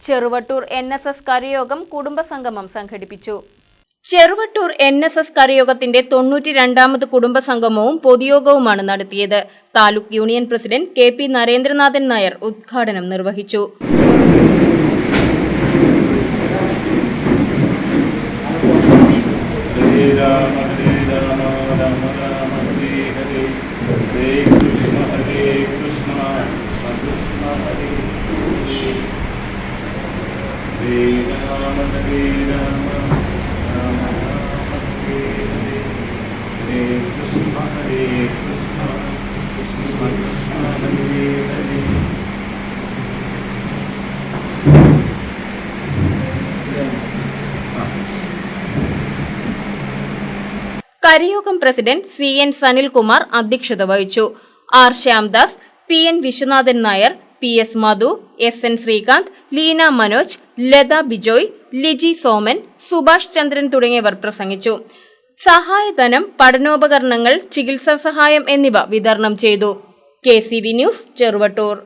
Cheruvattoor NSS കരയോഗം കുടുംബസംഗമം സംഘടിപ്പിച്ചു. Cheruvattoor NSS കരയോഗത്തിന്റെ 92ാമത് കുടുംബസംഗമവും പൊതുയോഗവുമാണ് നടത്തിയത്. Taluk union president KP Narendranathan Nair ഉദ്ഘാടനം നിർവഹിച്ചു. കരയോഗം പ്രസിഡന്റ് CN സനിൽകുമാർ അധ്യക്ഷത വഹിച്ചു. R Shyamdas, PN Viswanathan Nair, PS മധു, SN ശ്രീകാന്ത്, ലീന മനോജ്, ലത ബിജോയ്, ലിജി സോമൻ, സുഭാഷ് ചന്ദ്രൻ തുടങ്ങിയവർ പ്രസംഗിച്ചു. സഹായധനം, പഠനോപകരണങ്ങൾ, ചികിത്സാ സഹായം എന്നിവ വിതരണം ചെയ്തു. KCV news, Cheruvattoor.